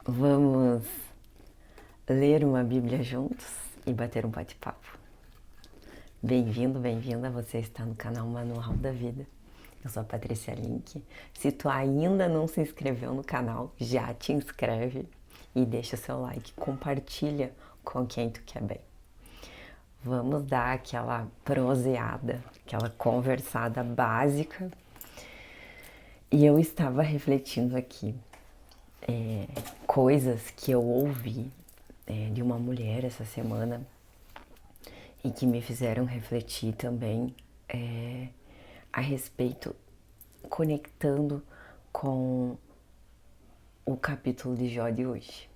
Vamos ler uma Bíblia juntos e bater um bate-papo. Bem-vindo, bem-vinda, você está no canal Manual da Vida. Eu sou a Patrícia Link. Se tu ainda não se inscreveu no canal, já te inscreve e deixa seu like, compartilha com quem tu quer bem. Vamos dar aquela proseada, aquela conversada básica. E eu estava refletindo aqui coisas que eu ouvi de uma mulher essa semana e que me fizeram refletir também a respeito, conectando com o capítulo de Jó de hoje.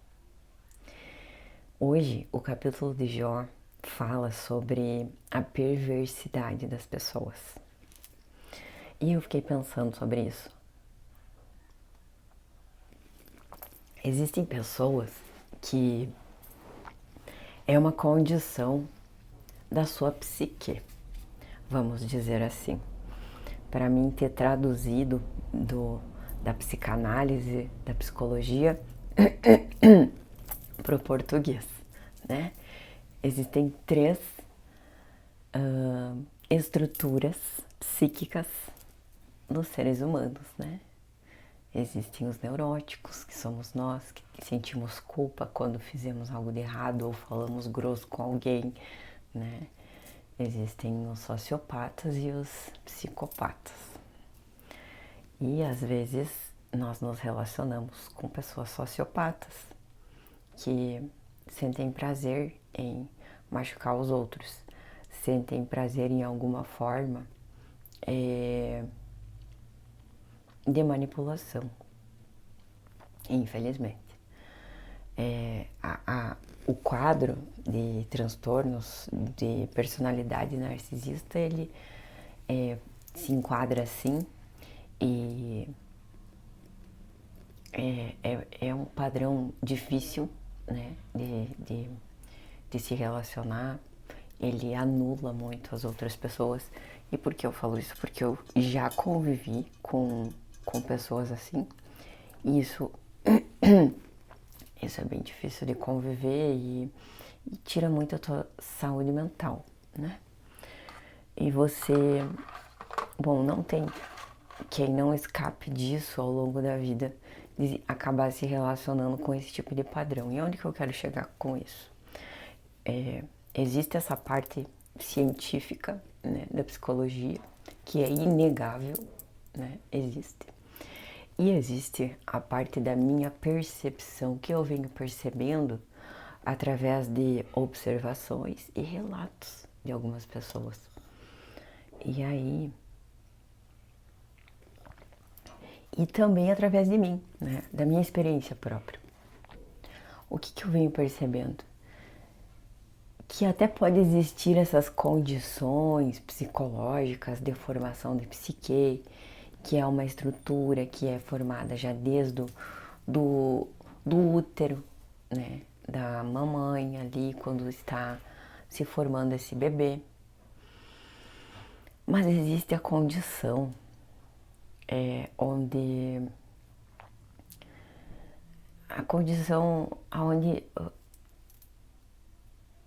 Hoje, o capítulo de Jó fala sobre a perversidade das pessoas. E eu fiquei pensando sobre isso. Existem pessoas que é uma condição da sua psique, vamos dizer assim. Para mim ter traduzido da psicanálise, da psicologia para o português, né? Existem três estruturas psíquicas nos seres humanos, né? Existem os neuróticos, que somos nós, que sentimos culpa quando fizemos algo de errado ou falamos grosso com alguém, né? Existem os sociopatas e os psicopatas. E às vezes nós nos relacionamos com pessoas sociopatas que sentem prazer em machucar os outros, sentem prazer em alguma forma de manipulação, infelizmente. O quadro de transtornos de personalidade narcisista, ele se enquadra assim e é um padrão difícil, né, de se relacionar. Ele anula muito as outras pessoas. E por que eu falo isso? Porque eu já convivi com pessoas assim. E isso é bem difícil de conviver e tira muito a tua saúde mental, né? E você, bom, não tem quem não escape disso ao longo da vida, de acabar se relacionando com esse tipo de padrão. E onde que eu quero chegar com isso? Existe essa parte científica, né, da psicologia, que é inegável, né? Existe. E existe a parte da minha percepção, que eu venho percebendo através de observações e relatos de algumas pessoas. E aí... E também através de mim, né? Da minha experiência própria. O que eu venho percebendo? Que até pode existir essas condições psicológicas de formação de psique, que é uma estrutura que é formada já desde do útero, né, da mamãe ali, quando está se formando esse bebê. Mas existe a condição onde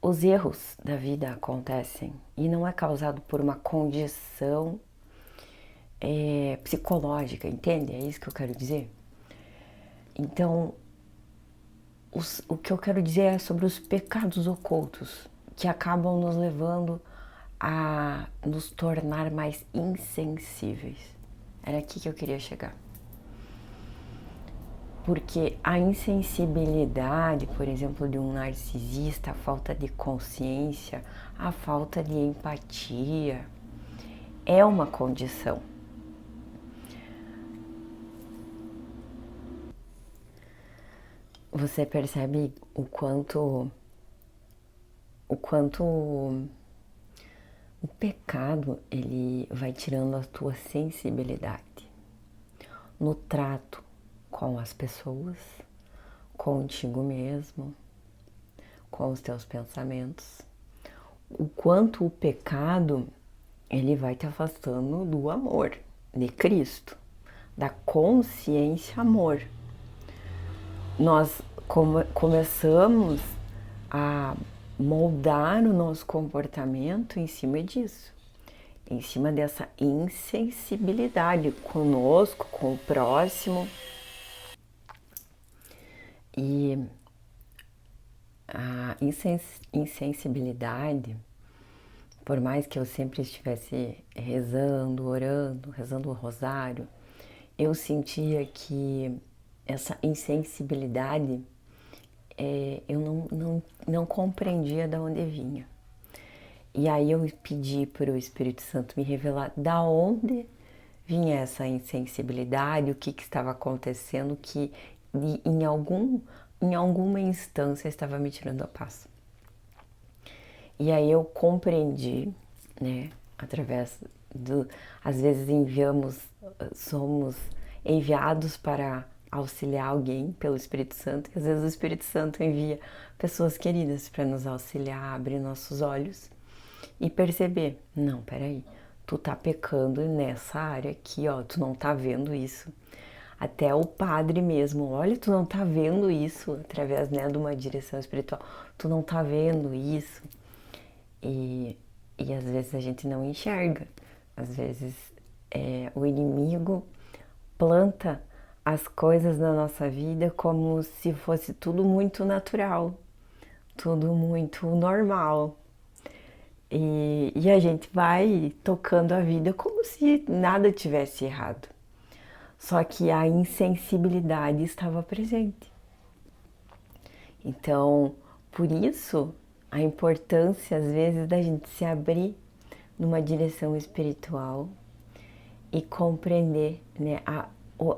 os erros da vida acontecem e não é causado por uma condição psicológica, entende? É isso que eu quero dizer. Então, o que eu quero dizer é sobre os pecados ocultos que acabam nos levando a nos tornar mais insensíveis. Era aqui que eu queria chegar. Porque a insensibilidade, por exemplo, de um narcisista, a falta de consciência, a falta de empatia, é uma condição. Você percebe o quanto o pecado, ele vai tirando a tua sensibilidade no trato com as pessoas, contigo mesmo, com os teus pensamentos. O quanto o pecado, ele vai te afastando do amor de Cristo, da consciência amor. Nós começamos a moldar o nosso comportamento em cima disso, em cima dessa insensibilidade conosco, com o próximo. E a insensibilidade, por mais que eu sempre estivesse rezando, orando, rezando o rosário, eu sentia que essa insensibilidade eu não compreendia de onde vinha. E aí eu pedi para o Espírito Santo me revelar da onde vinha essa insensibilidade, o que estava acontecendo, que em alguma instância estava me tirando a paz. E aí eu compreendi, né, através às vezes somos enviados para auxiliar alguém pelo Espírito Santo, e às vezes o Espírito Santo envia pessoas queridas para nos auxiliar, abrir nossos olhos e perceber, não, peraí, tu tá pecando nessa área aqui, ó, tu não tá vendo isso. Até o padre mesmo, olha, tu não tá vendo isso, através, né, de uma direção espiritual, tu não tá vendo isso. E às vezes a gente não enxerga, às vezes o inimigo planta as coisas na nossa vida como se fosse tudo muito natural, tudo muito normal. E a gente vai tocando a vida como se nada tivesse errado. Só que a insensibilidade estava presente. Então, por isso, a importância, às vezes, da gente se abrir numa direção espiritual e compreender, né?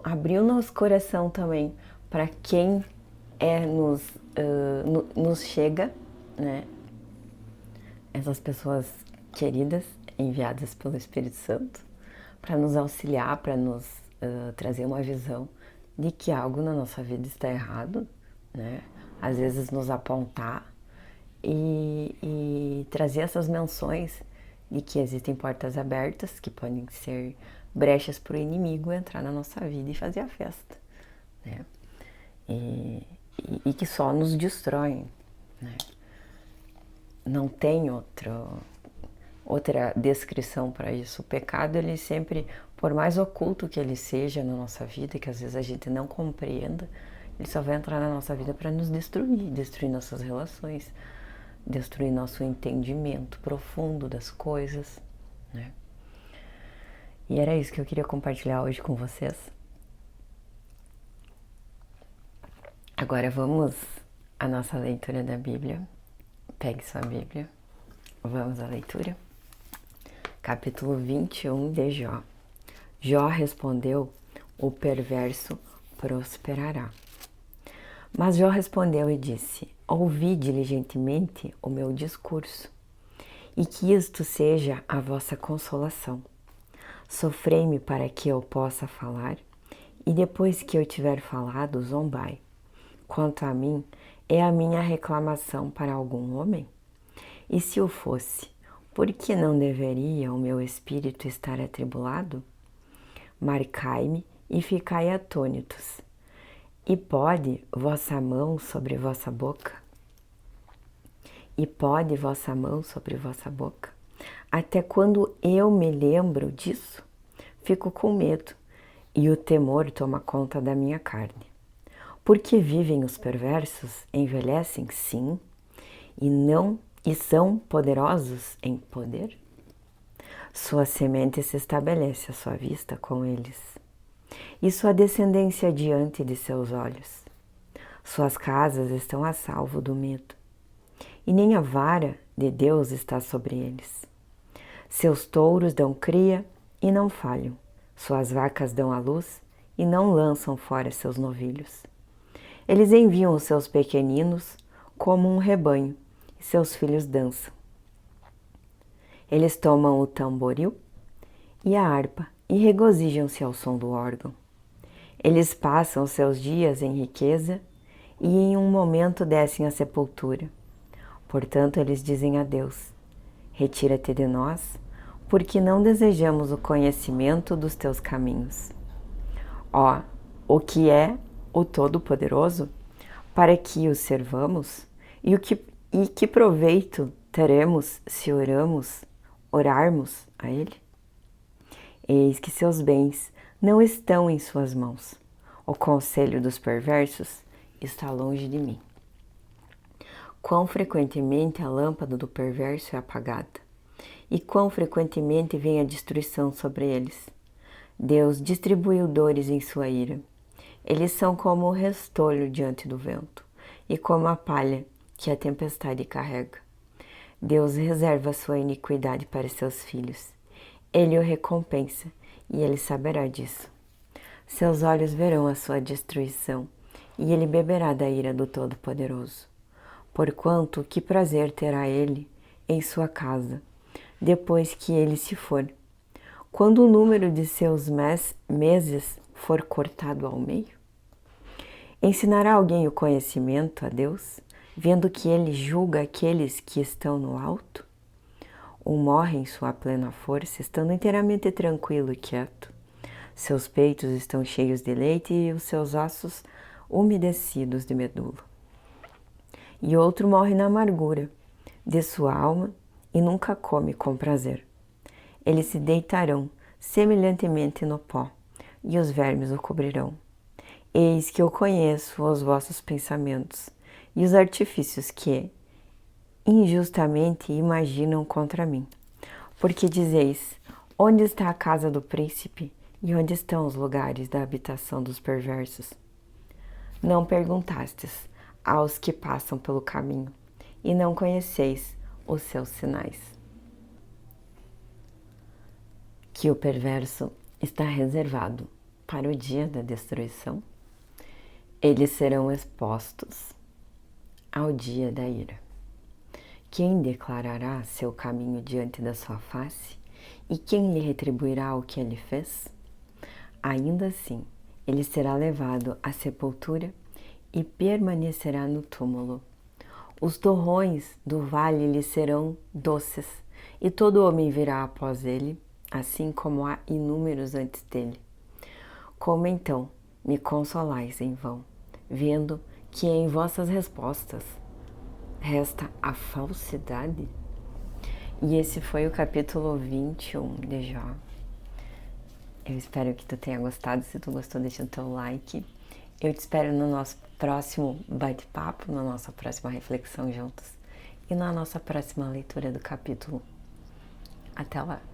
Abrir o nosso coração também para quem nos chega, né? Essas pessoas queridas, enviadas pelo Espírito Santo, para nos auxiliar, para nos trazer uma visão de que algo na nossa vida está errado, né? Às vezes nos apontar e trazer essas menções de que existem portas abertas, que podem ser brechas para o inimigo entrar na nossa vida e fazer a festa, né? E que só nos destroem, né? Não tem outra descrição para isso. O pecado, ele sempre, por mais oculto que ele seja na nossa vida, que às vezes a gente não compreenda, ele só vai entrar na nossa vida para nos destruir nossas relações, destruir nosso entendimento profundo das coisas, né? E era isso que eu queria compartilhar hoje com vocês. Agora vamos à nossa leitura da Bíblia. Pegue sua Bíblia. Vamos à leitura. Capítulo 21 de Jó. Jó respondeu: o perverso prosperará. Mas Jó respondeu e disse: ouvi diligentemente o meu discurso, e que isto seja a vossa consolação. Sofrei-me para que eu possa falar, e depois que eu tiver falado, zombai. Quanto a mim, é a minha reclamação para algum homem? E se o fosse, por que não deveria o meu espírito estar atribulado? Marcai-me e ficai atônitos. E pode vossa mão sobre vossa boca? E pode vossa mão sobre vossa boca? Até quando eu me lembro disso, fico com medo, e o temor toma conta da minha carne. Porque vivem os perversos, envelhecem, sim, e são poderosos em poder? Sua semente se estabelece à sua vista com eles, e sua descendência diante de seus olhos. Suas casas estão a salvo do medo, e nem a vara de Deus está sobre eles. Seus touros dão cria e não falham, suas vacas dão à luz e não lançam fora seus novilhos. Eles enviam os seus pequeninos como um rebanho, e seus filhos dançam. Eles tomam o tamboril e a harpa e regozijam-se ao som do órgão. Eles passam os seus dias em riqueza e em um momento descem à sepultura. Portanto, eles dizem a Deus: retira-te de nós, porque não desejamos o conhecimento dos teus caminhos. Ó, o que é o Todo-Poderoso? para que o servamos? E que proveito teremos se orarmos a Ele? Eis que seus bens não estão em suas mãos. O conselho dos perversos está longe de mim. Quão frequentemente a lâmpada do perverso é apagada, e quão frequentemente vem a destruição sobre eles. Deus distribuiu dores em sua ira. Eles são como o restolho diante do vento, e como a palha que a tempestade carrega. Deus reserva a sua iniquidade para seus filhos. Ele o recompensa, e ele saberá disso. Seus olhos verão a sua destruição, e ele beberá da ira do Todo-Poderoso. Porquanto, que prazer terá ele em sua casa, depois que ele se for, quando o número de seus meses for cortado ao meio? Ensinará alguém o conhecimento a Deus, vendo que ele julga aqueles que estão no alto? Ou morre em sua plena força, estando inteiramente tranquilo e quieto? Seus peitos estão cheios de leite e os seus ossos umedecidos de medula. E outro morre na amargura de sua alma e nunca come com prazer. Eles se deitarão semelhantemente no pó, e os vermes o cobrirão. Eis que eu conheço os vossos pensamentos e os artifícios que injustamente imaginam contra mim. Porque dizeis, onde está a casa do príncipe e onde estão os lugares da habitação dos perversos? Não perguntastes aos que passam pelo caminho, e não conheceis os seus sinais. Que o perverso está reservado para o dia da destruição, eles serão expostos ao dia da ira. Quem declarará seu caminho diante da sua face, e quem lhe retribuirá o que ele fez? Ainda assim, ele será levado à sepultura e permanecerá no túmulo. Os torrões do vale lhe serão doces, e todo homem virá após ele, assim como há inúmeros antes dele. Como então me consolais em vão, vendo que em vossas respostas resta a falsidade? E esse foi o capítulo 21 de Jó. Eu espero que tu tenha gostado. Se tu gostou, deixa o teu like. Eu te espero no nosso próximo bate-papo, na nossa próxima reflexão juntos e na nossa próxima leitura do capítulo. Até lá!